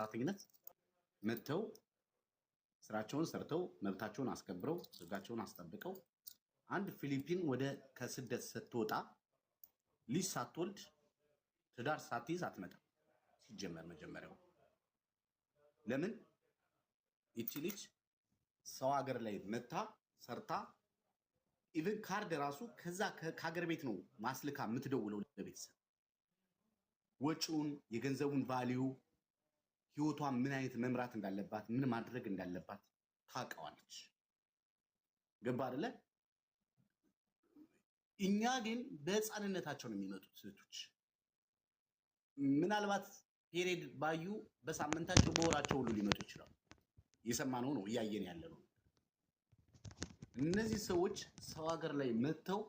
ሰራተኝነት መጥተው ስራቸውን ሰርተው መብታቸውን አስከብረው ህጋቸውን አስጠብቀው አንድ ፊሊፒን ወደ ከስደት ስትወጣ ልጅ ሳትወልድ ትዳር ሳትይዝ አትመጣም። ሲጀመር መጀመሪያው ለምን እቺ ልጅ ሰው ሀገር ላይ መታ ሰርታ ኢቭን ካርድ ራሱ ከዛ ከሀገር ቤት ነው ማስልካ የምትደውለው ለቤተሰብ ወጪውን የገንዘቡን ቫልዩ ህይወቷን ምን አይነት መምራት እንዳለባት ምን ማድረግ እንዳለባት ታውቃለች። ገባ አይደለ? እኛ ግን በህፃንነታቸው ነው የሚመጡት ሴቶች ምናልባት ፔሪድ ባዩ በሳምንታቸው በወራቸው ሁሉ ሊመጡ ይችላሉ። የሰማነው ነው እያየን ያለ ነው። እነዚህ ሰዎች ሰው ሀገር ላይ መጥተው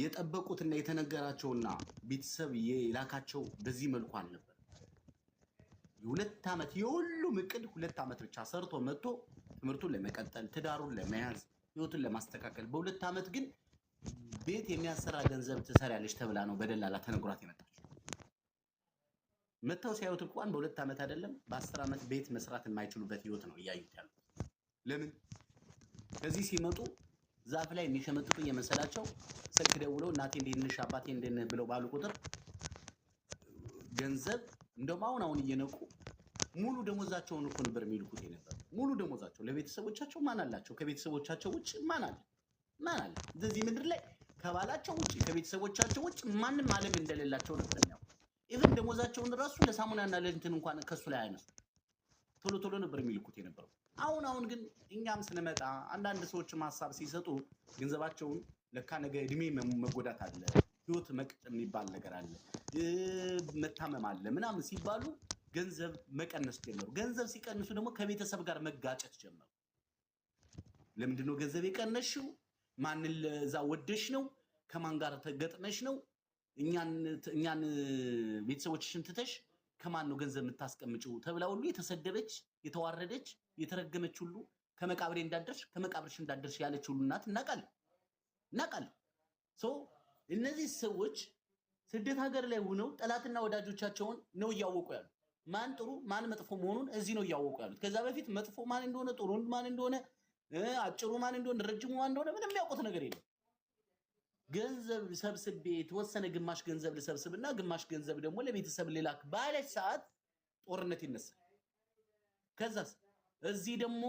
የጠበቁትና የተነገራቸውና ቤተሰብ የላካቸው በዚህ መልኩ አልነበር። የሁለት ዓመት የሁሉም እቅድ 2 ዓመት ብቻ ሰርቶ መጥቶ ትምህርቱን ለመቀጠል ትዳሩን ለመያዝ ህይወቱን ለማስተካከል በ2 ዓመት ግን ቤት የሚያሰራ ገንዘብ ትሰሪያለሽ ተብላ ነው በደላላ ተነግሯት የመጣችው። መጥተው ሲያዩት እንኳን በ2 ዓመት አይደለም በ10 ዓመት ቤት መስራት የማይችሉበት ህይወት ነው እያዩት ያሉት። ለምን ከዚህ ሲመጡ ዛፍ ላይ የሚሸመጥጡ የመሰላቸው ስልክ ደውለው እናቴ እንዴት ነሽ አባቴ እንዴት ነህ ብለው ባሉ ቁጥር ገንዘብ እንደውም አሁን እየነቁ ሙሉ ደሞዛቸውን እኮ ነበር የሚልኩት የነበር ሙሉ ደሞዛቸው ለቤተሰቦቻቸው ማን አላቸው? ከቤተሰቦቻቸው ውጭ ማን አለ? በዚህ ምድር ላይ ከባላቸው ውጭ ከቤተሰቦቻቸው ውጭ ማንም ዓለም እንደሌላቸው ነበር ነው። ኢቭን ደሞዛቸውን ራሱ ለሳሙናና ለእንትን እንኳን ከሱ ላይ አይነሱ ቶሎ ነበር የሚልኩት የነበረው። አሁን ግን እኛም ስንመጣ አንዳንድ ሰዎች ሐሳብ ሲሰጡ ገንዘባቸውን ለካ ነገ እድሜ መጎዳት አለ ህይወት መቅጠም የሚባል ነገር አለ መታመም አለ ምናምን ሲባሉ ገንዘብ መቀነስ ጀመሩ። ገንዘብ ሲቀንሱ ደግሞ ከቤተሰብ ጋር መጋጨት ጀመሩ። ለምንድን ነው ገንዘብ የቀነሽው? ማንን ለዛ ወደሽ ነው? ከማን ጋር ተገጥመሽ ነው? እኛን ቤተሰቦችሽን ትተሽ ከማን ነው ገንዘብ የምታስቀምጪው? ተብላ ሁሉ የተሰደበች የተዋረደች የተረገመች ሁሉ ከመቃብሬ እንዳደርሽ ከመቃብርሽ እንዳደርሽ ያለች ሁሉ እናት እናቃል። እነዚህ ሰዎች ስደት ሀገር ላይ ሆነው ጠላትና ወዳጆቻቸውን ነው እያወቁ ያሉት። ማን ጥሩ ማን መጥፎ መሆኑን እዚህ ነው እያወቁ ያሉት። ከዛ በፊት መጥፎ ማን እንደሆነ ጥሩ ማን እንደሆነ አጭሩ ማን እንደሆነ ረጅሙ ማን እንደሆነ ምንም የሚያውቁት ነገር የለም። ገንዘብ ሰብስቤ የተወሰነ ግማሽ ገንዘብ ልሰብስብና ግማሽ ገንዘብ ደግሞ ለቤተሰብ ልላክ ባለች ሰዓት ጦርነት ይነሳል። ከዛስ እዚህ ደግሞ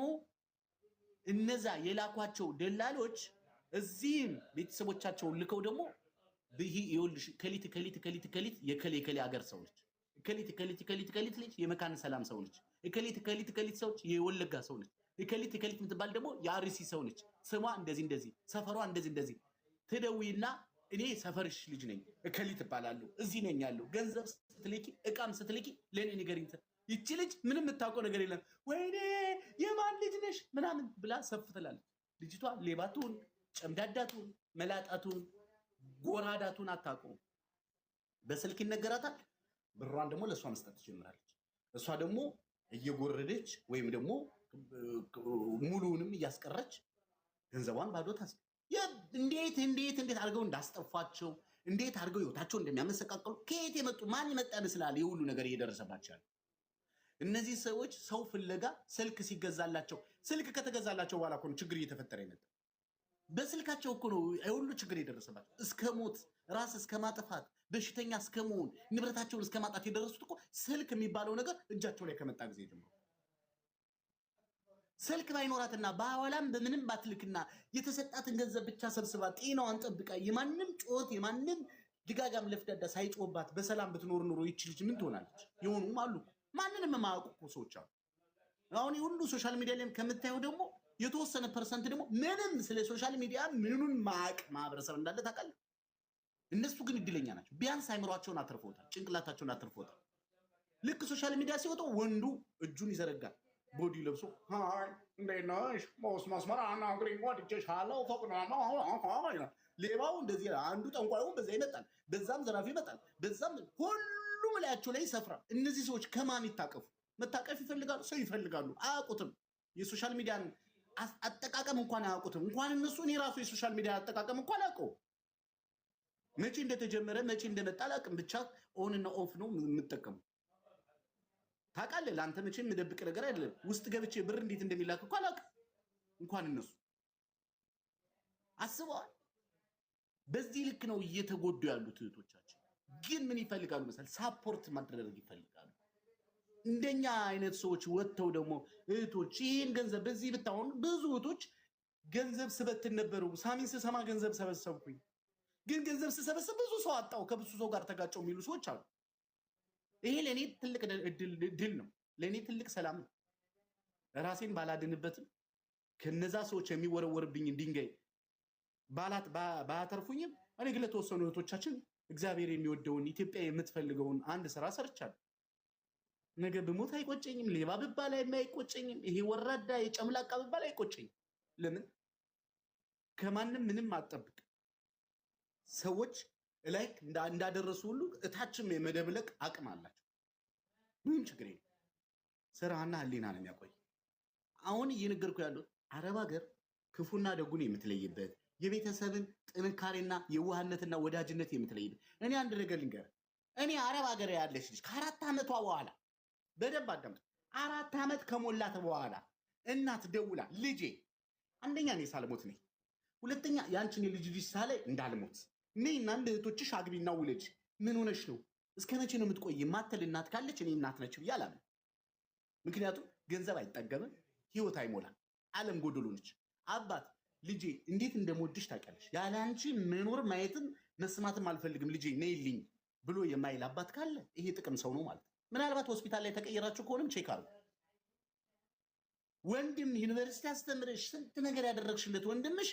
እነዛ የላኳቸው ደላሎች እዚህም ቤተሰቦቻቸውን ልከው ደግሞ ይኸውልሽ ከሊት የከሌ ሀገር ሰዎች ከሊት ልጅ የመካነ ሰላም ሰው ነች። ከሊት ሰዎች የወለጋ ሰው ነች። ከሊት የምትባል ደግሞ የአርሲ ሰው ነች። ስሟ እንደዚህ ሰፈሯ እንደዚህ ትደውይና እኔ ሰፈርሽ ልጅ ነኝ ከሊት እባላለሁ እዚህ ነኝ ያለው ገንዘብ ስትልኪ እቃም ስትልኪ ለኔ ንገሪኝ። ይቺ ልጅ ምንም የምታውቀው ነገር የለም። ወይኔ የማን ልጅ ነሽ ምናምን ብላ ሰፍ ትላለች። ልጅቷ ሌባቱን ጨምዳዳቱን መላጣቱን ጎራዳቱን አታውቀውም። በስልክ ይነገራታል። ብሯን ደግሞ ለሷ መስጠት ትጀምራለች። እሷ ደግሞ እየጎረደች ወይም ደግሞ ሙሉውንም እያስቀረች ገንዘቧን ባዶ ታስ እንዴት አድርገው እንዳስጠፋቸው እንዴት አድርገው ህይወታቸው እንደሚያመሰቃቀሉ ከየት የመጡ ማን ይመጣ ይመስላል? የሁሉ ነገር እየደረሰባቸው እነዚህ ሰዎች ሰው ፍለጋ ስልክ ሲገዛላቸው ስልክ ከተገዛላቸው በኋላ እኮ ነው ችግር እየተፈጠረ ይመጣ። በስልካቸው እኮ ነው ሁሉ ችግር የደረሰባቸው እስከ ሞት ራስ እስከ ማጥፋት በሽተኛ እስከ መሆን ንብረታቸውን እስከ ማጣት የደረሱት እኮ ስልክ የሚባለው ነገር እጃቸው ላይ ከመጣ ጊዜ ጀምሮ ስልክ ባይኖራትና በኋላም በምንም ባትልክና የተሰጣትን ገንዘብ ብቻ ሰብስባ ጤናዋን ጠብቃ የማንም ጮት የማንም ድጋጋም ለፍዳዳ ሳይጮባት በሰላም ብትኖር ኑሮ ይቺ ልጅ ምን ትሆናለች? የሆኑም አሉ ማንንም የማያውቁ ሰዎች አሉ። አሁን ሁሉ ሶሻል ሚዲያ ላይ ከምታየው ደግሞ የተወሰነ ፐርሰንት ደግሞ ምንም ስለ ሶሻል ሚዲያ ምኑን ማቅ ማህበረሰብ እንዳለ ታውቃለህ። እነሱ ግን እድለኛ ናቸው። ቢያንስ አይምሯቸውን አትርፈውታል፣ ጭንቅላታቸውን አትርፈውታል። ልክ ሶሻል ሚዲያ ሲወጣ ወንዱ እጁን ይዘረጋል ቦዲ ለብሶ ሃይ እንደናሽ መስመር አናግሪኝ ወድጄሻለሁ ፈቅናለሁ። ሌባው እንደዚህ አንዱ ጠንቋዩ በዛ ይመጣል፣ በዛም ዘራፊ ይመጣል፣ በዛም ሁሉም ላያቸው ላይ ይሰፍራል። እነዚህ ሰዎች ከማን ይታቀፉ? መታቀፍ ይፈልጋሉ፣ ሰው ይፈልጋሉ፣ አያውቁትም። የሶሻል ሚዲያን አጠቃቀም እንኳን አያውቁትም። እንኳን እነሱ እኔ ራሱ የሶሻል ሚዲያ አጠቃቀም እንኳን አያውቀው። መቼ እንደተጀመረ መቼ እንደመጣ አላውቅም። ብቻ ኦን እና ኦፍ ነው የምጠቀመው። ታውቃለህ። ለአንተ መቼም የምደብቅ ነገር አይደለም። ውስጥ ገብቼ ብር እንዴት እንደሚላክ እኮ አላውቅም። እንኳን እነሱ አስበዋል። በዚህ ልክ ነው እየተጎዱ ያሉት እህቶቻችን። ግን ምን ይፈልጋሉ መሰል? ሳፖርት ማድረግ ይፈልጋሉ። እንደኛ አይነት ሰዎች ወጥተው ደግሞ እህቶች ይህን ገንዘብ በዚህ ብታሆን ብዙ እህቶች ገንዘብ ስበትን ነበሩ። ሳሚን ስሰማ ገንዘብ ሰበሰብኩኝ፣ ግን ገንዘብ ስሰበስብ ብዙ ሰው አጣው፣ ከብዙ ሰው ጋር ተጋጨው የሚሉ ሰዎች አሉ። ይሄ ለእኔ ትልቅ ድል ነው፣ ለእኔ ትልቅ ሰላም ነው። ራሴን ባላድንበትም ከነዛ ሰዎች የሚወረወርብኝ ድንጋይ ባያተርፉኝም እኔ ግን ለተወሰኑ እህቶቻችን እግዚአብሔር የሚወደውን ኢትዮጵያ የምትፈልገውን አንድ ስራ ሰርቻለሁ። ነገ ብሞት አይቆጨኝም። ሌባ ብባል አይቆጨኝም። ይሄ ወራዳ የጨምላቃ ብባል አይቆጨኝም። ለምን? ከማንም ምንም አጠብቅ። ሰዎች ላይ እንዳደረሱ ሁሉ እታችም የመደብለቅ አቅም አላቸው። ምንም ችግር የለም። ስራና ህሊና ነው የሚያቆይ። አሁን እየነገርኩ ያለው አረብ ሀገር ክፉና ደጉን የምትለይበት የቤተሰብን ጥንካሬና የዋህነትና ወዳጅነት የምትለይበት። እኔ አንድ ነገር ልንገር። እኔ አረብ ሀገር ያለች ልጅ ከ4 ዓመቷ በኋላ በደንብ አዳምጥ። 4 ዓመት ከሞላት በኋላ እናት ደውላ ልጄ፣ አንደኛ እኔ ሳልሞት ነኝ፣ ሁለተኛ ያንቺን ልጅ ሳላይ እንዳልሞት ነይና እንደ እህቶችሽ አግቢና ውለጅ። ምን ሆነሽ ነው? እስከ መቼ ነው የምትቆይ? ማተል እናት ካለች እኔ እናት ነች ብዬ አላምንም። ምክንያቱም ገንዘብ አይጠገብም፣ ህይወት አይሞላም፣ ዓለም ጎደሎ ነች። አባት ልጄ እንዴት እንደምወድሽ ታውቂያለሽ፣ ያለ አንቺ መኖር ማየትም መስማትም አልፈልግም፣ ልጄ ነይልኝ ብሎ የማይል አባት ካለ ይሄ ጥቅም ሰው ነው ማለት ነው። ምናልባት ሆስፒታል ላይ ተቀየራችሁ ከሆነም ቼክ አድርጉ። ወንድም ዩኒቨርሲቲ አስተምረሽ ስንት ነገር ያደረግሽለት ወንድምሽ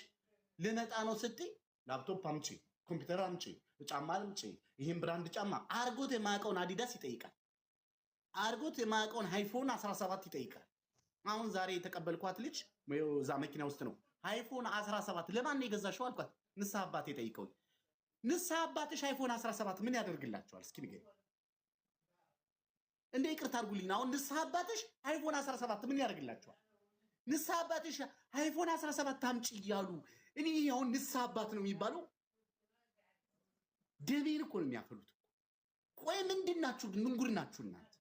ልመጣ ነው ስትይ ላፕቶፕ አምጪ፣ ኮምፒውተር አምጪ፣ ጫማ አምጪ፣ ይሄን ብራንድ ጫማ አርጎት የማያውቀውን አዲዳስ ይጠይቃል። አርጎት የማያውቀውን አይፎን 17 ይጠይቃል። አሁን ዛሬ የተቀበልኳት ልጅ እዛ መኪና ውስጥ ነው አይፎን 17 ለማን ነው የገዛሽው አልኳት። ንስሐ አባቴ ጠይቀውኝ። ንስሐ አባትሽ አይፎን 17 ምን ያደርግላቸዋል? እስኪ ንገሪኝ። እንደ ይቅርታ አድርጉልኝ። አሁን ንስሐ አባትሽ አይፎን 17 ምን ያደርግላቸዋል? ንስሐ አባትሽ አይፎን 17 አምጪ እያሉ እኔ አሁን ንስሐ አባት ነው የሚባለው? ደሜን እኮ ነው የሚያፈሉት። ቆይ ምንድናችሁ ግን? ምን ጉድ ናችሁ እናንተ?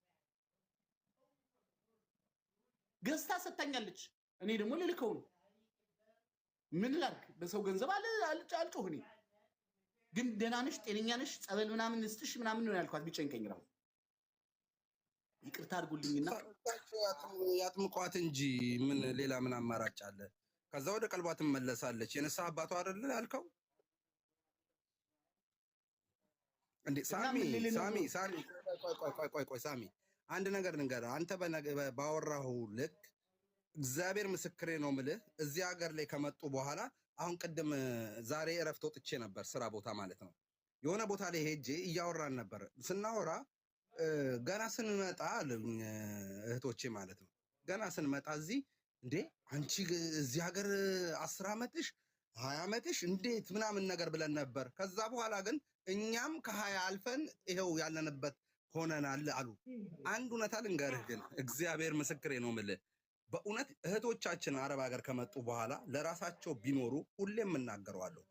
ገዝታ ሰጥታኛለች፣ እኔ ደግሞ ልልከው ነው። ምን ላድርግ? በሰው ገንዘብ አልጮህ። እኔ ግን ደህና ነሽ፣ ጤነኛ ነሽ፣ ጸበል ምናምን ስትሽ ምናምን ነው ያልኳት ቢጨንቀኝ ራሱ። ይቅርታ አድርጉልኝና ያጥምቋት እንጂ ምን ሌላ ምን አማራጭ አለ? ከዛ ወደ ቀልቧ ትመለሳለች። የንስሐ አባቷ አይደል ያልከው እንዴ? ቆይ ሳሚ፣ አንድ ነገር ልንገርህ። አንተ ባወራሁ ልክ እግዚአብሔር ምስክሬ ነው ምልህ። እዚህ ሀገር ላይ ከመጡ በኋላ አሁን ቅድም ዛሬ እረፍት ወጥቼ ነበር፣ ስራ ቦታ ማለት ነው። የሆነ ቦታ ላይ ሄጄ እያወራን ነበር። ስናወራ ገና ስንመጣ እህቶቼ ማለት ነው፣ ገና ስንመጣ እዚህ እንዴ አንቺ እዚህ ሀገር 10 ዓመትሽ 20 ዓመትሽ እንዴት ምናምን ነገር ብለን ነበር። ከዛ በኋላ ግን እኛም ከ20 አልፈን ይሄው ያለንበት ሆነናል አሉ። አንድ እውነታ ልንገርህ ግን እግዚአብሔር ምስክሬ ነው የምልህ፣ በእውነት እህቶቻችን አረብ ሀገር ከመጡ በኋላ ለራሳቸው ቢኖሩ፣ ሁሌም እናገረዋለሁ፣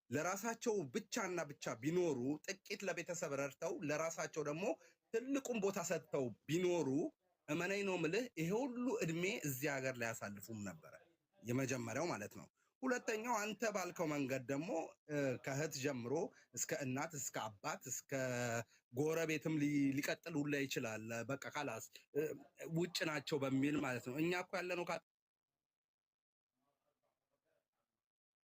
ለራሳቸው ብቻና ብቻ ቢኖሩ፣ ጥቂት ለቤተሰብ ረድተው ለራሳቸው ደግሞ ትልቁን ቦታ ሰጥተው ቢኖሩ፣ እመነኝ ነው የምልህ ይሄ ሁሉ እድሜ እዚህ ሀገር ላይ ያሳልፉም ነበረ። የመጀመሪያው ማለት ነው። ሁለተኛው አንተ ባልከው መንገድ ደግሞ ከእህት ጀምሮ እስከ እናት እስከ አባት እስከ ጎረቤትም ሊቀጥል ሁላ ይችላል። በቃ ካላስ ውጭ ናቸው በሚል ማለት ነው። እኛ እኮ ያለነው ከአጥር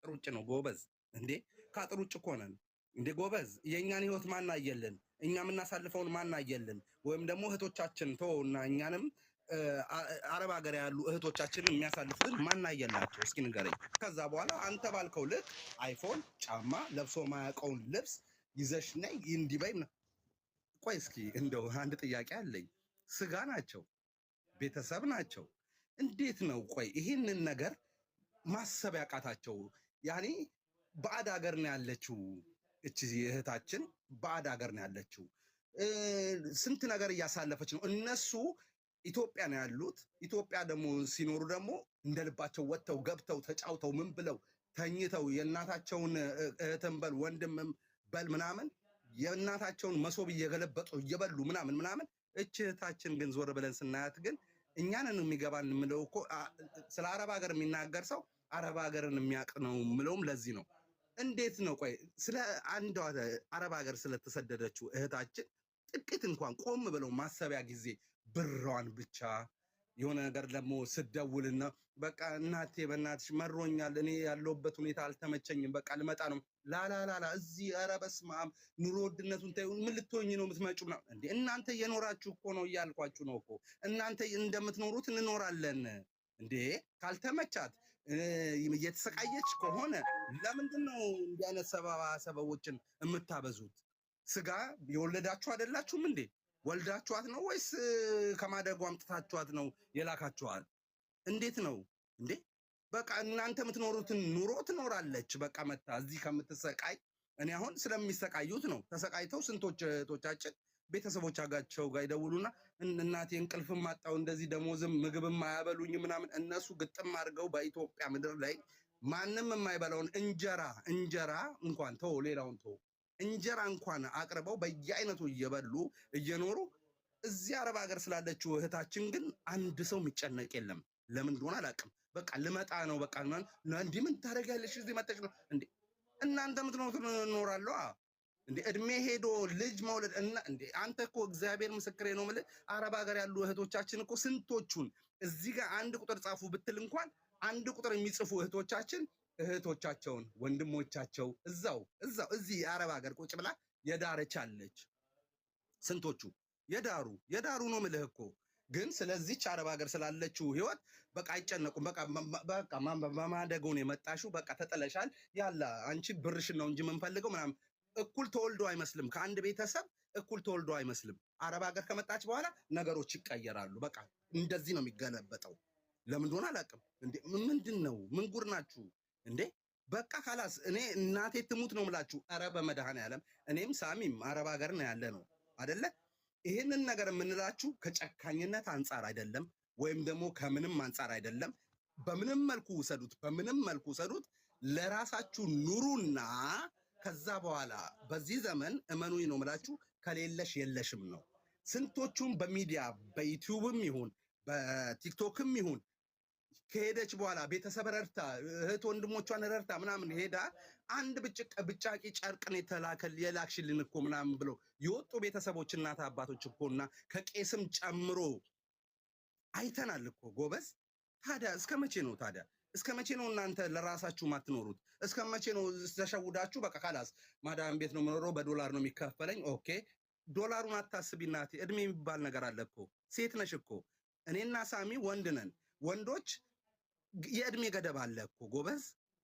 ውጭ ነው ጎበዝ። እንዴ ከአጥር ውጭ እኮ ነን እንዴ ጎበዝ። የእኛን ህይወት ማን አየልን? እኛ የምናሳልፈውን ማን አየልን? ወይም ደግሞ እህቶቻችን ተወውና እኛንም አረብ ሀገር ያሉ እህቶቻችንን የሚያሳልፉትን ማን አየላቸው? እስኪ ንገረኝ። ከዛ በኋላ አንተ ባልከው ልክ አይፎን ጫማ ለብሶ ማያውቀውን ልብስ ይዘሽ ነይ እንዲበይ። ቆይ እስኪ እንደው አንድ ጥያቄ አለኝ። ስጋ ናቸው፣ ቤተሰብ ናቸው። እንዴት ነው ቆይ ይህንን ነገር ማሰብ ያቃታቸው? ያኔ ባዕድ ሀገር ነው ያለችው እቺ እህታችን፣ ባዕድ ሀገር ነው ያለችው። ስንት ነገር እያሳለፈች ነው። እነሱ ኢትዮጵያ ነው ያሉት። ኢትዮጵያ ደግሞ ሲኖሩ ደግሞ እንደ ልባቸው ወጥተው ገብተው ተጫውተው ምን ብለው ተኝተው የእናታቸውን እህትን በል ወንድምም በል ምናምን የእናታቸውን መሶብ እየገለበጡ እየበሉ ምናምን እህታችን ግን ዞር ብለን ስናያት ግን እኛንን የሚገባን የምለው እኮ ስለ አረብ ሀገር የሚናገር ሰው አረብ ሀገርን የሚያውቅ ነው የምለውም ለዚህ ነው። እንዴት ነው ቆይ ስለ አንዷ አረብ ሀገር ስለተሰደደችው እህታችን ጥቂት እንኳን ቆም ብለው ማሰቢያ ጊዜ ብሯን ብቻ የሆነ ነገር ደግሞ ስደውልና በቃ እናቴ በእናትሽ መሮኛል፣ እኔ ያለሁበት ሁኔታ አልተመቸኝም፣ በቃ ልመጣ ነው ላላላላ እዚህ ኧረ በስመ አብ ኑሮ ውድነቱን ተይው፣ ምን ልትሆኝ ነው የምትመጪው? እንዴ እናንተ እየኖራችሁ እኮ ነው እያልኳችሁ ነው እኮ እናንተ እንደምትኖሩት እንኖራለን። እንዴ ካልተመቻት እየተሰቃየች ከሆነ ለምንድን ነው እንዲህ አይነት ሰበቦችን የምታበዙት? ስጋ የወለዳችሁ አይደላችሁም እንዴ? ወልዳችኋት ነው ወይስ ከማደጎ አምጥታችኋት ነው የላካችኋት? እንዴት ነው እንዴ? በቃ እናንተ የምትኖሩትን ኑሮ ትኖራለች። በቃ መታ እዚህ ከምትሰቃይ እኔ አሁን ስለሚሰቃዩት ነው። ተሰቃይተው ስንቶች እህቶቻችን ቤተሰቦቻቸው ጋር ይደውሉና እናቴ እንቅልፍም አጣው እንደዚህ ደሞዝም ምግብም አያበሉኝ ምናምን። እነሱ ግጥም አድርገው በኢትዮጵያ ምድር ላይ ማንም የማይበላውን እንጀራ እንኳን ተው ሌላውን ተው እንጀራ እንኳን አቅርበው በየአይነቱ እየበሉ እየኖሩ እዚህ አረብ ሀገር ስላለችው እህታችን ግን አንድ ሰው የሚጨነቅ የለም። ለምን እንደሆነ አላውቅም። በቃ ልመጣ ነው በቃ እንዴ ምን ታደርጊያለሽ እዚህ መጥተሽ ነው እንዴ? እናንተ ምትኖሩት እኖራለሁ እንዴ? እድሜ ሄዶ ልጅ መውለድ እና እንዴ አንተ እኮ እግዚአብሔር ምስክሬ ነው የምልህ አረብ ሀገር ያሉ እህቶቻችን እኮ ስንቶቹን እዚህ ጋር አንድ ቁጥር ጻፉ ብትል እንኳን አንድ ቁጥር የሚጽፉ እህቶቻቸውን ወንድሞቻቸው እዛው እዚህ አረብ ሀገር ቁጭ ብላ የዳረቻለች ስንቶቹ የዳሩ ነው የምልህ እኮ። ግን ስለዚህች አረብ ሀገር ስላለችው ህይወት በቃ አይጨነቁም። በቃ በማደጎ ነው የመጣሽው፣ በቃ ተጠለሻል፣ ያላ አንቺ ብርሽን ነው እንጂ የምንፈልገው ምናምን። እኩል ተወልዶ አይመስልም፣ ከአንድ ቤተሰብ እኩል ተወልዶ አይመስልም። አረብ ሀገር ከመጣች በኋላ ነገሮች ይቀየራሉ። በቃ እንደዚህ ነው የሚገለበጠው። ለምን እንደሆነ አላውቅም። እንዴ ምንድን ነው ምን ጉር ናችሁ እንዴ? በቃ ካላስ እኔ እናቴ ትሙት ነው የምላችሁ። ኧረ በመድኃኔዓለም እኔም ሳሚም አረብ ሀገር ነው ያለ ነው አይደለ? ይህንን ነገር የምንላችሁ ከጨካኝነት አንጻር አይደለም፣ ወይም ደግሞ ከምንም አንጻር አይደለም። በምንም መልኩ ውሰዱት፣ ለራሳችሁ ኑሩና ከዛ በኋላ በዚህ ዘመን እመኑኝ ነው የምላችሁ ከሌለሽ የለሽም ነው። ስንቶቹም በሚዲያ በዩቲዩብም ይሁን በቲክቶክም ይሁን ከሄደች በኋላ ቤተሰብ ረድታ እህት ወንድሞቿን ረድታ ምናምን ሄዳ አንድ ብጫቂ ጨርቅን የላክሽልን እኮ ምናምን ብለው የወጡ ቤተሰቦች እናት አባቶች እኮና ከቄስም ጨምሮ አይተናል እኮ ጎበዝ። ታዲያ እስከ መቼ ነው እናንተ ለራሳችሁ ማትኖሩት? እስከ መቼ ነው ተሸውዳችሁ በቃ ካላስ ማዳም ቤት ነው የምኖረው በዶላር ነው የሚከፈለኝ። ኦኬ ዶላሩን አታስቢ እናቴ፣ እድሜ የሚባል ነገር አለ እኮ። ሴት ነሽ እኮ፣ እኔና ሳሚ ወንድ ነን። ወንዶች የእድሜ ገደብ አለ እኮ ጎበዝ።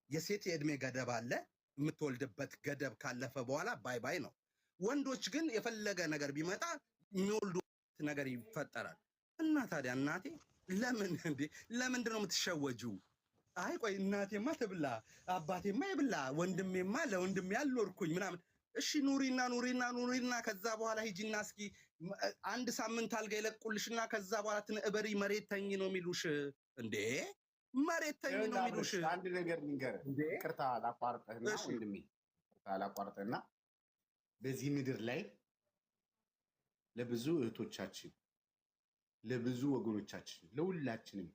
የሴት የእድሜ ገደብ አለ። የምትወልድበት ገደብ ካለፈ በኋላ ባይ ባይ ነው። ወንዶች ግን የፈለገ ነገር ቢመጣ የሚወልዱት ነገር ይፈጠራል። እና ታዲያ እናቴ ለምንድን ነው የምትሸወጂው? አይ ቆይ እናቴማ ትብላ አባቴማ ይብላ ወንድሜማ ለወንድሜ ያልኖርኩኝ ምናምን። እሺ ኑሪና ከዛ በኋላ ሂጂና እስኪ አንድ ሳምንት አልጋ ይለቁልሽና ከዛ በኋላ ትንእበሪ መሬት ተኝ ነው የሚሉሽ እንዴ? መሬት ተኝ ነው የሚሉሽ። አንድ ነገር ልንገርህ፣ ይቅርታ ላቋርጥህና ወንድሜ፣ ይቅርታ ላቋርጥህና በዚህ ምድር ላይ ለብዙ እህቶቻችን ለብዙ ወገኖቻችን ለሁላችንም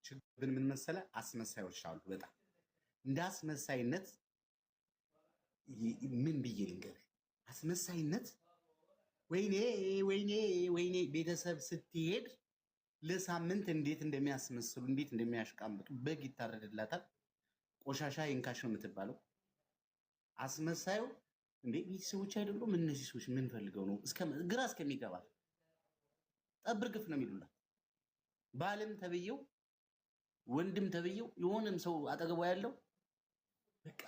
ችግር ምን መሰለህ? አስመሳዮች አሉ። በጣም እንደ አስመሳይነት ምን ብዬ ልንገርህ? አስመሳይነት ወይኔ ቤተሰብ ስትሄድ ለሳምንት እንዴት እንደሚያስመስሉ እንዴት እንደሚያሽቃምጡ። በግ ይታረድላታል፣ ቆሻሻ ይንካሽ ነው የምትባለው። አስመሳዩ እንዴ ቤተሰቦች አይደሉም እነዚህ ሰዎች ምን ፈልገው ነው? ግራ እስከሚገባል ጠብር ግፍ ነው የሚሉላት። ባልም ተብየው ወንድም ተብየው የሆነም ሰው አጠገቧ ያለው በቃ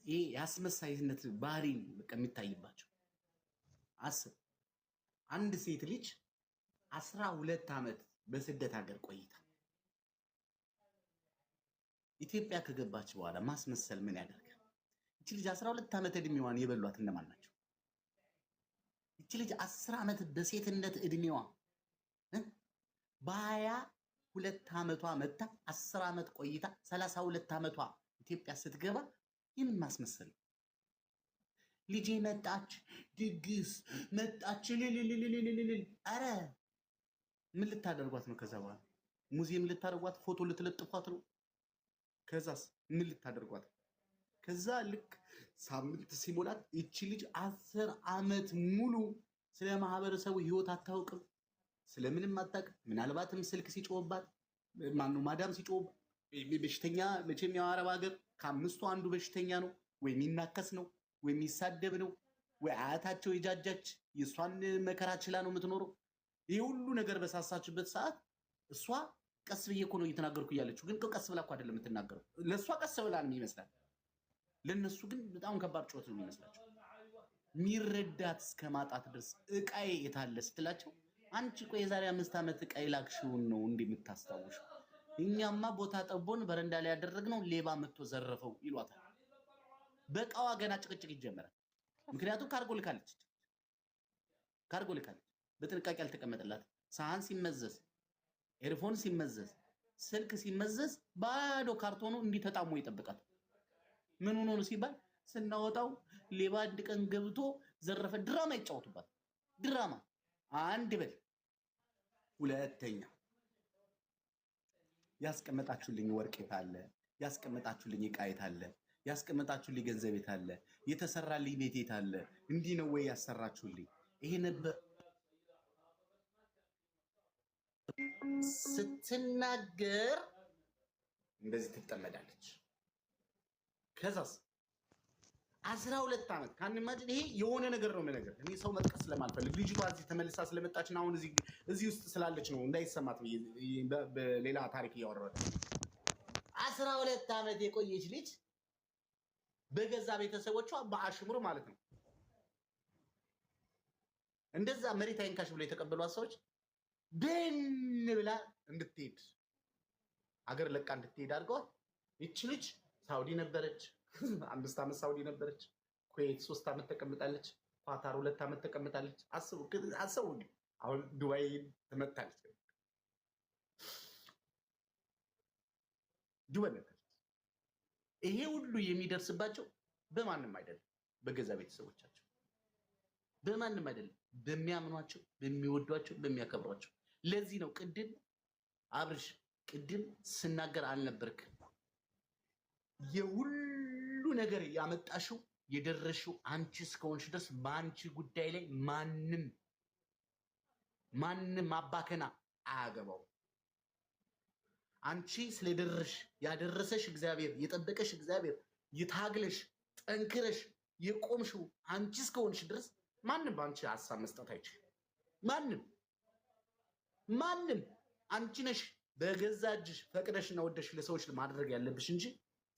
ይሄ የአስመሳይነት ባህሪ በቃ የሚታይባቸው። አስብ፣ አንድ ሴት ልጅ 12 ዓመት በስደት ሀገር ቆይታ ኢትዮጵያ ከገባች በኋላ ማስመሰል ምን ያደርጋል? እቺ ልጅ 12 ዓመት እድሜዋን የበሏት እነማን ናቸው? እቺ ልጅ 10 ዓመት በሴትነት እድሜዋ በ22 ዓመቷ መታ 10 ዓመት ቆይታ 32 ዓመቷ ኢትዮጵያ ስትገባ ይህን ማስመሰል ልጄ መጣች፣ ድግስ መጣች ልልልልልልል። አረ ምን ልታደርጓት ነው? ከዛ በኋላ ሙዚየም ልታደርጓት፣ ፎቶ ልትለጥፏት ነው? ከዛስ ምን ልታደርጓት? ከዛ ልክ ሳምንት ሲሞላት እቺ ልጅ 10 ዓመት ሙሉ ስለ ማህበረሰቡ ህይወት አታውቅም፣ ስለምንም አታውቅም። ምናልባትም ስልክ ሲጮህባት ማነው ማዳም ሲጮህባት በሽተኛ መቼም ያው አረብ ሀገር ከአምስቱ አንዱ በሽተኛ ነው ወይ የሚናከስ ነው ወይ የሚሳደብ ነው ወይ አያታቸው የጃጃች የእሷን መከራ ችላ ነው የምትኖረው። ይህ ሁሉ ነገር በሳሳችበት ሰዓት እሷ ቀስ ብዬ እኮ ነው እየተናገርኩ እያለችው፣ ግን ቀስ ብላ እኮ አይደለም የምትናገረው። ለእሷ ቀስ ብላ ነው ይመስላል፣ ለእነሱ ግን በጣም ከባድ ጩኸት ነው የሚመስላቸው። ሚረዳት እስከ ማጣት ድረስ እቃዬ የታለ ስትላቸው፣ አንቺ ቆይ የዛሬ 5 ዓመት እቃዬ ላክሽውን ነው እንደምታስታውሽው፣ እኛማ ቦታ ጠቦን በረንዳ ላይ ያደረግነው ሌባ መጥቶ ዘረፈው ይሏታል። በቃዋ ገና ጭቅጭቅ ይጀምራል። ምክንያቱም ካርጎ ልካለች፣ በጥንቃቄ አልተቀመጠላት። ሳህን ሲመዘዝ፣ ኤርፎን ሲመዘዝ፣ ስልክ ሲመዘዝ ባዶ ካርቶኑ እንዲህ ተጣሞ ይጠብቃል። ምን ሆኖ ነው ሲባል ስናወጣው ሌባ አንድ ቀን ገብቶ ዘረፈ። ድራማ ይጫወቱባት፣ ድራማ። አንድ በል ሁለተኛ ያስቀመጣችሁልኝ ወርቅ የት አለ? ያስቀመጣችሁልኝ ዕቃ የት አለ? ያስቀመጣችሁልኝ ገንዘብ የት አለ? የተሰራልኝ ቤት የት አለ? እንዲህ ነው ወይ ያሰራችሁልኝ? ይሄ ነበር ስትናገር እንደዚህ ትጠመዳለች። ከዛስ 12 ዓመት ካንማጅን ይሄ የሆነ ነገር ነው ነገር እኔ ሰው መጥቀስ ስለማልፈልግ ልጅቷ እዚህ ተመልሳ ስለመጣችና አሁን እዚህ ውስጥ ስላለች ነው እንዳይሰማት በሌላ ታሪክ እያወራሁ 12 ዓመት የቆየች ልጅ በገዛ ቤተሰቦቿ በአሽሙር ማለት ነው እንደዛ መሬት አይንካሽ ብሎ የተቀበሏት ሰዎች ብን ብላ እንድትሄድ አገር ለቃ እንድትሄድ አድርገዋል። ይቺ ልጅ ሳውዲ ነበረች፣ 5 ዓመት ሳውዲ ነበረች፣ ኩዌት 3 ዓመት ተቀምጣለች፣ ኳታር 2 ዓመት ተቀምጣለች። አስቡ አሁን ዱባይ ተመታለች። ዱባይ መጣች። ይሄ ሁሉ የሚደርስባቸው በማንም አይደለም፣ በገዛ ቤተሰቦቻቸው። በማንም አይደለም፣ በሚያምኗቸው፣ በሚወዷቸው፣ በሚያከብሯቸው። ለዚህ ነው ቅድም አብርሽ ቅድም ስናገር አልነበርክ የሁሉ ነገር ያመጣሽው የደረሽው አንቺ እስከሆንሽ ድረስ በአንቺ ጉዳይ ላይ ማንም ማባከና አያገባው። አንቺ ስለደረሽ ያደረሰሽ እግዚአብሔር፣ የጠበቀሽ እግዚአብሔር፣ የታግለሽ ጠንክረሽ የቆምሽው አንቺ እስከሆንሽ ድረስ ማንም በአንቺ ሀሳብ መስጠት አይችልም። ማንም አንቺ ነሽ በገዛ እጅሽ ፈቅደሽና ወደሽ ለሰዎች ማድረግ ያለብሽ እንጂ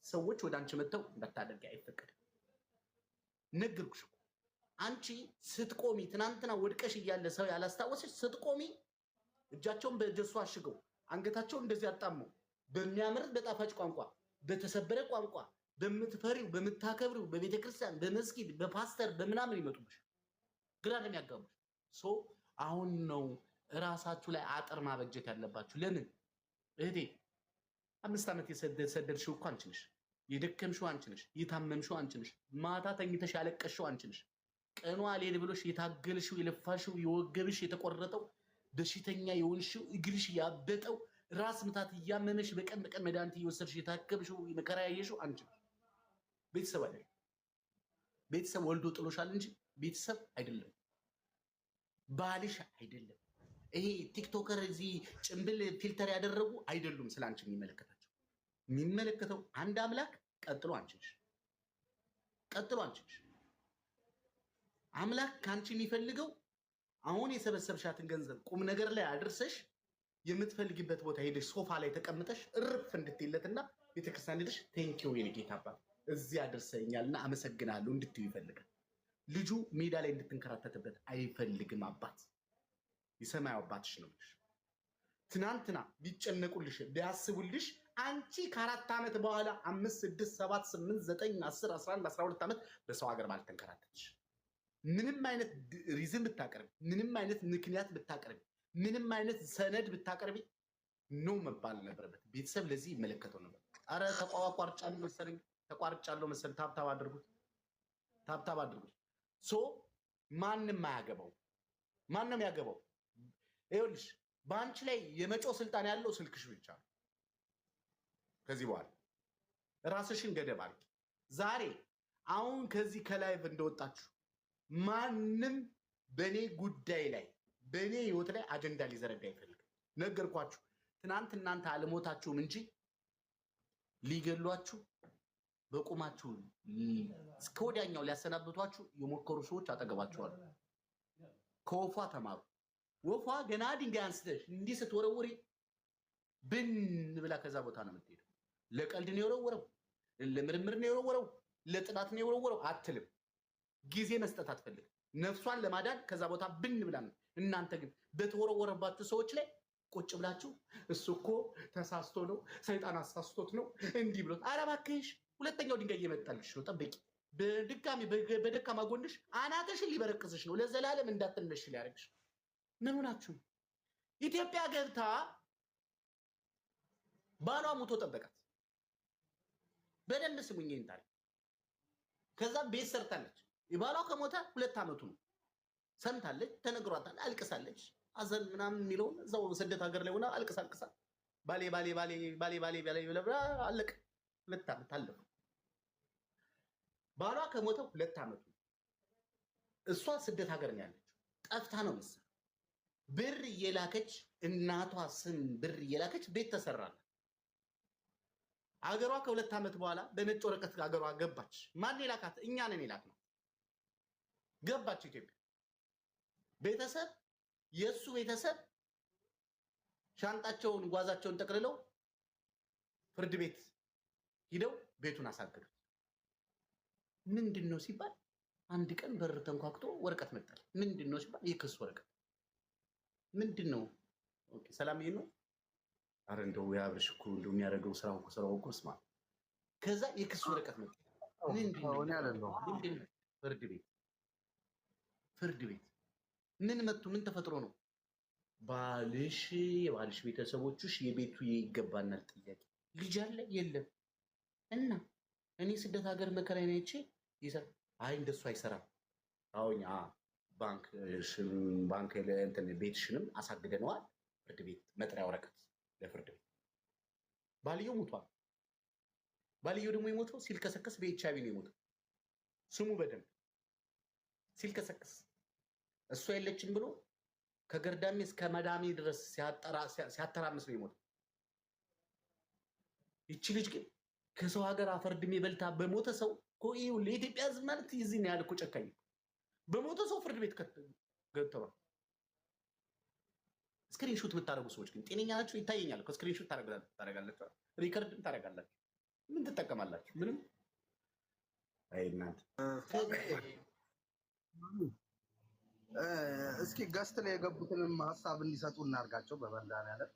ሰዎች ወደ አንቺ መጥተው እንዳታደርጊ አይፈቀድም። ነገርኩሽ እኮ አንቺ ስትቆሚ ትናንትና ወድቀሽ እያለ ሰው ያላስታወሰሽ ስትቆሚ እጃቸውን በጀሱ አሽገው አንገታቸውን እንደዚህ አጣመው በሚያምር በጣፋጭ ቋንቋ በተሰበረ ቋንቋ በምትፈሪው በምታከብሪው በቤተክርስቲያን በመስጊድ በፓስተር በምናምን ይመጡብሽ ግራ ለሚያጋቡሽ ሶ አሁን ነው ራሳችሁ ላይ አጥር ማበጀት ያለባችሁ። ለምን እህቴ 5 ዓመት የሰደድሽው እኮ አንቺ ነሽ፣ የደከምሽው አንቺ ነሽ፣ የታመምሽው አንቺ ነሽ፣ ማታ ተኝተሽ ያለቀሽው አንቺ ነሽ፣ ቀኗ ሌል ብሎሽ የታገልሽው የለፋሽው የወገብሽ የተቆረጠው በሽተኛ የሆንሽው እግርሽ ያበጠው ራስ ምታት እያመመሽ በቀን መድኃኒት እየወሰድሽ የታከምሽው መከራ ያየሽው አንቺ ነሽ። ቤተሰብ አይደለም። ቤተሰብ ወልዶ ጥሎሻል እንጂ ቤተሰብ አይደለም። ባልሽ አይደለም። ይሄ ቲክቶከር እዚህ ጭምብል ፊልተር ያደረጉ አይደሉም። ስላንቺ የሚመለከተው አንድ አምላክ፣ ቀጥሎ አንቺ ነሽ። አምላክ ካንቺ የሚፈልገው አሁን የሰበሰብሻትን ገንዘብ ቁም ነገር ላይ አድርሰሽ የምትፈልጊበት ቦታ ሄደሽ ሶፋ ላይ ተቀምጠሽ እርፍ እንድትይለትና ቤተክርስቲያን ሄደሽ ቴንኪው የኔ ጌታ አባት እዚህ አድርሰኛልና አመሰግናለሁ እንድትዩ ይፈልጋል። ልጁ ሜዳ ላይ እንድትንከራተትበት አይፈልግም። አባት የሰማዩ አባትሽ ነው። ትናንትና ቢጨነቁልሽ ቢያስቡልሽ አንቺ ከ4 ዓመት በኋላ 5 6 7 8 9 10 11 12 ዓመት በሰው ሀገር ባልተንከራተትሽ ምንም አይነት ሪዝን ብታቀርብ ምንም አይነት ምክንያት ብታቀርብ ምንም አይነት ሰነድ ብታቀርቢ ነው መባል ነበረበት። ቤተሰብ ለዚህ ይመለከተው ነበር። አረ ተቋቋርጫለሁ መሰለኝ ታብታብ አድርጉት። ሶ ማንም አያገባው። ማንም ያገባው ይኸውልሽ፣ በአንቺ ላይ የመጮ ስልጣን ያለው ስልክሽ ብቻ ነው። ከዚህ በኋላ ራስሽን ገደብ አድርጊ። ዛሬ አሁን ከዚህ ከላይቭ እንደወጣችሁ ማንም በእኔ ጉዳይ ላይ በእኔ ህይወት ላይ አጀንዳ ሊዘረጋ አይፈልግም። ነገርኳችሁ። ትናንት እናንተ አልሞታችሁም እንጂ ሊገሏችሁ በቁማችሁ እስከ ወዲያኛው ሊያሰናብቷችሁ የሞከሩ ሰዎች አጠገባችኋል። ከወፏ ተማሩ። ወፏ ገና ድንጋይ አንስተሽ እንዲህ ስትወረውሪ ብን ብላ ከዛ ቦታ ነው የምትሄደው። ለቀልድ ነው የወረወረው፣ ለምርምር ነው የወረወረው፣ ለጥናት ነው የወረወረው አትልም። ጊዜ መስጠት አትፈልግም። ነፍሷን ለማዳን ከዛ ቦታ ብን ብላ ነው። እናንተ ግን በተወረወረባችሁ ሰዎች ላይ ቁጭ ብላችሁ እሱ እኮ ተሳስቶ ነው፣ ሰይጣን አሳስቶት ነው እንዲህ ብሎት። ኧረ እባክሽ ሁለተኛው ድንጋይ እየመጣልሽ ነው፣ ጠብቂ። በድጋሚ በደካማ ጎንሽ አናትሽን ሊበረቅስሽ ነው፣ ለዘላለም እንዳትነሽ ሊያደርግሽ። ምን ሆናችሁ? ኢትዮጵያ ገብታ ባሏ ሙቶ ጠበቃት። በደንብ ስሙኝ ይሄን ታሪክ። ከዛ ቤት ሰርታለች። የባሏ ከሞተ 2 ዓመቱ ነው። ሰምታለች፣ ተነግሯታል፣ አልቅሳለች። አዘን ምናምን የሚለውን እዛው ስደት ሀገር ላይ ሆና አልቅሳ ባሌ ባሌ ባሌ ባሌ ባሌ ባሌ ብላ አለቀ። 2 ዓመት አለፈ። ባሏ ከሞተ 2 ዓመቱ። እሷ ስደት ሀገር ነው ያለችው። ጠፍታ ነው መሰለኝ ብር እየላከች እናቷ ስም ብር እየላከች ቤት ተሰራለ። አገሯ ከ2 ዓመት በኋላ በነጭ ወረቀት አገሯ ገባች። ማን የላካት? እኛ ነን የላክነው። ገባች ኢትዮጵያ። ቤተሰብ የሱ ቤተሰብ ሻንጣቸውን ጓዛቸውን ጠቅልለው ፍርድ ቤት ሂደው ቤቱን አሳገዱት። ምንድነው ሲባል አንድ ቀን በር ተንኳክቶ ወረቀት መጣል። ምንድነው ሲባል የክስ ወረቀት። ምንድነው? ኦኬ ሰላም ይሄ ነው። አረ እንደው ያብርሽ እኮ እንደው የሚያደርገው ስራው እኮ ስማ። ከዛ የክስ ወረቀት መጣ። ምንድነው? ፍርድ ቤት ምን መጡ? ምን ተፈጥሮ ነው? የባልሽ ቤተሰቦችሽ የቤቱ ይገባናል ጥያቄ። ልጅ አለ የለም? እና እኔ ስደት ሀገር መከራዬ ነች ይሰራ። አይ እንደሱ አይሰራም። አሁን ባንክ እንትን ቤትሽንም አሳግደነዋል። ፍርድ ቤት መጥሪያ ወረቀት ለፍርድ ቤት። ባልየው ሞቷል። ባልየው ደግሞ የሞተው ሲልከሰከስ በኤችአይቪ ነው የሞተው። ስሙ በደንብ ሲልከሰከስ እሷ የለችም ብሎ ከገርዳሜ እስከ መዳሜ ድረስ ሲያተራምስ ነው የሞተው። ይቺ ልጅ ግን ከሰው ሀገር አፈርድሜ በልታ በሞተ ሰው ይኸው ለኢትዮጵያ ሕዝብ ማለት ይዚህ ነው ያለ እኮ ጨካኝ። በሞተ ሰው ፍርድ ቤት ገብተዋል። ስክሪንሾት የምታደርጉ ሰዎች ግን ጤነኛ ናቸው? ይታየኛል እኮ ስክሪንሾት ታደርጋላችሁ፣ ሪከርድም ታደርጋላችሁ። ምን ትጠቀማላችሁ? ምንም። አይ እናንተ እስኪ ገስት ላይ የገቡትንም ሀሳብ እንዲሰጡ እናርጋቸው። በመድኃኒዓለም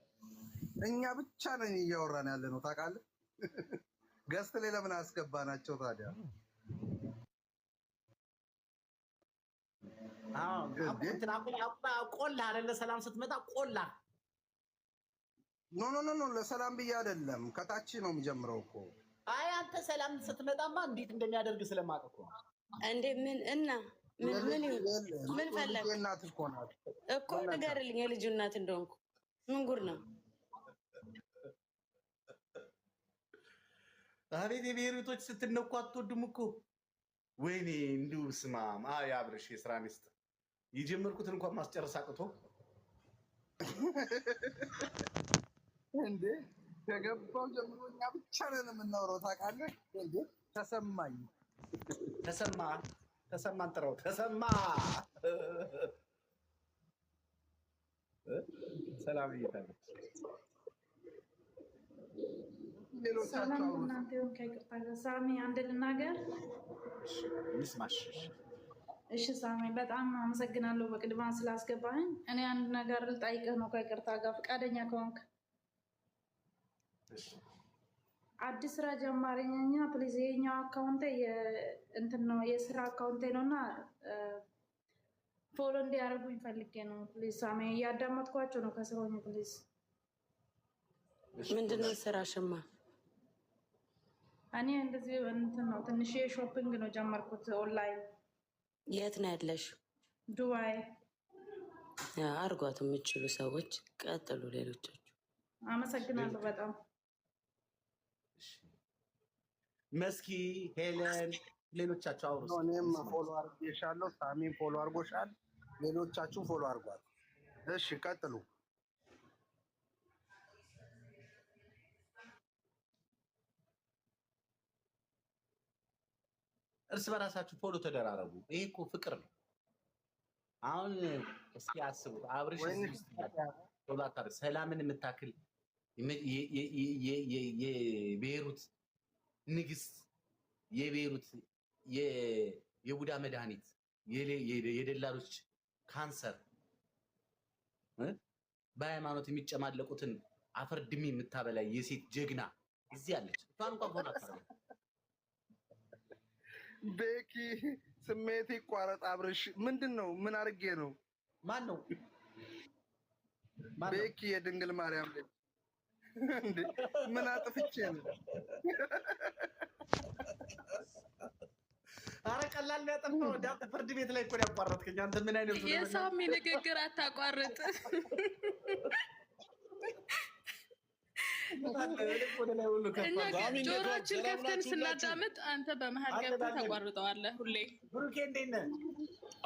እኛ ብቻ ነን እያወራን ያለ ነው ታውቃለህ። ገስት ላይ ለምን አስገባናቸው ታዲያ? ቆላ አይደለ? ሰላም ስትመጣ ቆላ። ኖ ለሰላም ብዬ አይደለም፣ ከታች ነው የሚጀምረው እኮ። አይ አንተ ሰላም ስትመጣማ እንዴት እንደሚያደርግ ስለማውቅ እኮ እንዴ። ምን ፈለግ እናት እኮ ናት እኮ ንገርልኝ። የልጁ እናት እንደሆንኩ ምን ጉድ ነው? አቤት የብሔር ቤቶች ስትነኩ አትወድም እኮ። ወይኔ እንዲሁ ስማም። አይ አብርሽ የስራ ሚስት የጀመርኩትን እንኳን ማስጨረስ አቅቶ እንዴ ከገባው ጀምሮ እኛ ብቻ ነን የምናወራው ታውቃለህ። እንዴ ተሰማን ጥራው ተሰማ ሰላም ይታል ሰላም እናንተ ይሁን። ከይቅርታ ጋር ሳሚ አንድ ልናገር። ይስማሽ። እሺ ሳሚ በጣም አመሰግናለሁ በቅድማ ስላስገባኝ። እኔ አንድ ነገር ልጠይቅህ ነው ከይቅርታ ጋር ፈቃደኛ ከሆንክ። አዲስ ስራ ጀማሪ ነኝ። ፕሊዝ የኛው አካውንቴ እንትን ነው የስራ አካውንቴ ነውና ፎሎ እንዲያደርጉኝ ፈልጌ ነው። ፕሊዝ ሳሚ እያዳመጥኳቸው ነው ከስሮኝ። ፕሊዝ ምንድነው ስራሽማ? እኔ እንደዚህ እንትን ነው ትንሽ የሾፒንግ ነው ጀመርኩት ኦንላይን። የት ነው ያለሽ? ዱባይ። አርጓት የምችሉ ሰዎች ቀጥሉ። ሌሎቻችሁ አመሰግናለሁ በጣም። መስኪ ሄለን፣ ሌሎቻችሁ አውሩ። እኔም ፎሎ አድርጌሻለሁ፣ ሳሚን ፎሎ አድርጎሻል፣ ሌሎቻችሁ ፎሎ አድርጓት። እሺ ቀጥሉ። እርስ በራሳችሁ ፎሎ ተደራረጉ። ይሄ እኮ ፍቅር ነው። አሁን እስኪ አስቡት፣ አብርሽ ሰላምን የምታክል የቤሩት ንግስት፣ የቤሩት የቡዳ መድኃኒት፣ የደላሎች ካንሰር፣ በሃይማኖት የሚጨማለቁትን አፈር ድሜ የምታበላ የሴት ጀግና እዚህ አለች። እሷን እንኳን ሆና ቤኪ ስሜት ይቋረጥ። አብርሽ ምንድን ነው? ምን አድርጌ ነው? ማን ነው ቤኪ? የድንግል ማርያም ልጅ እንዴ! ምን አጥፍቼ ነው? አረ ቀላል ያጠፋው ዳት ፍርድ ቤት ላይ እኮ ያቋረጥከኝ አንተ። ምን አይነት ነው? የሳሚ ንግግር አታቋርጥ። ጆሮችን ከፍተን ስናዳምጥ አንተ በመሀል ገብተህ ተቋርጠዋለህ ሁሌ። ብሩኬ እንዴት ነህ?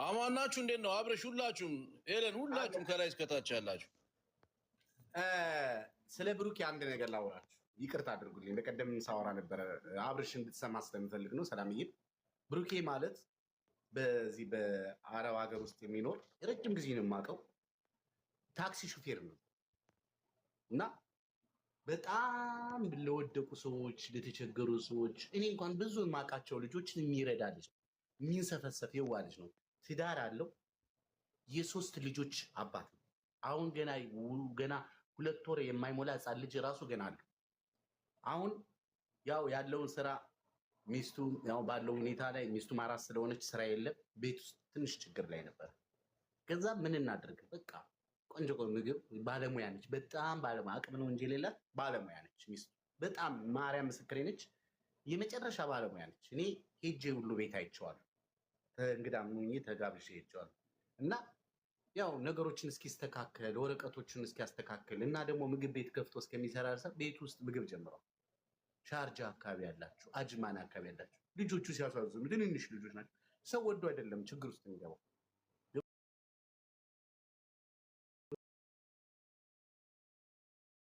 አማን ናችሁ? እንዴት ነው? አብረሽ ሁላችሁም፣ ሄለን ሁላችሁም ከላይ እስከታች ያላችሁ። ስለ ብሩኬ አንድ ነገር ላውራችሁ። ይቅርታ አድርጉልኝ። በቀደም ሳወራ ነበረ፣ አብርሽ እንድትሰማ ስለምፈልግ ነው። ሰላምዬ፣ ብሩኬ ማለት በዚህ በአረብ ሀገር ውስጥ የሚኖር ረጅም ጊዜ ነው የማውቀው ታክሲ ሹፌር ነው እና በጣም ለወደቁ ሰዎች፣ ለተቸገሩ ሰዎች እኔ እንኳን ብዙ የማውቃቸው ልጆችን የሚረዳ ልጅ ነው። የሚንሰፈሰፍ የዋ ልጅ ነው። ትዳር አለው። የ3 ልጆች አባት ነው። አሁን ገና 2 ወር የማይሞላ ህፃን ልጅ ራሱ ገና አለው። አሁን ያው ያለውን ስራ ሚስቱ ያው ባለው ሁኔታ ላይ ሚስቱ ማራስ ስለሆነች ስራ የለም። ቤት ውስጥ ትንሽ ችግር ላይ ነበር። ከዛ ምን እናድርግ በቃ ቆንጆ ምግብ ባለሙያ ነች። በጣም ባለሙያ አቅም ነው እንጂ የሌላት ባለሙያ ነች ሚስቱ። በጣም ማርያም ምስክሬ ነች። የመጨረሻ ባለሙያ ነች። እኔ ሄጄ ሁሉ ቤት አይቼዋለሁ። እንግዳም ሆኜ ተጋብዤ ሄጄዋለሁ። እና ያው ነገሮችን እስኪስተካከል ወረቀቶችን እስኪያስተካክል እና ደግሞ ምግብ ቤት ከፍቶ እስከሚሰራ ቤት ውስጥ ምግብ ጀምረው ሻርጃ አካባቢ ያላችሁ፣ አጅማን አካባቢ ያላችሁ ልጆቹ ሲያሳዝኑ ትንንሽ ልጆች ናቸው። ሰው ወዶ አይደለም ችግር ውስጥ የሚገባው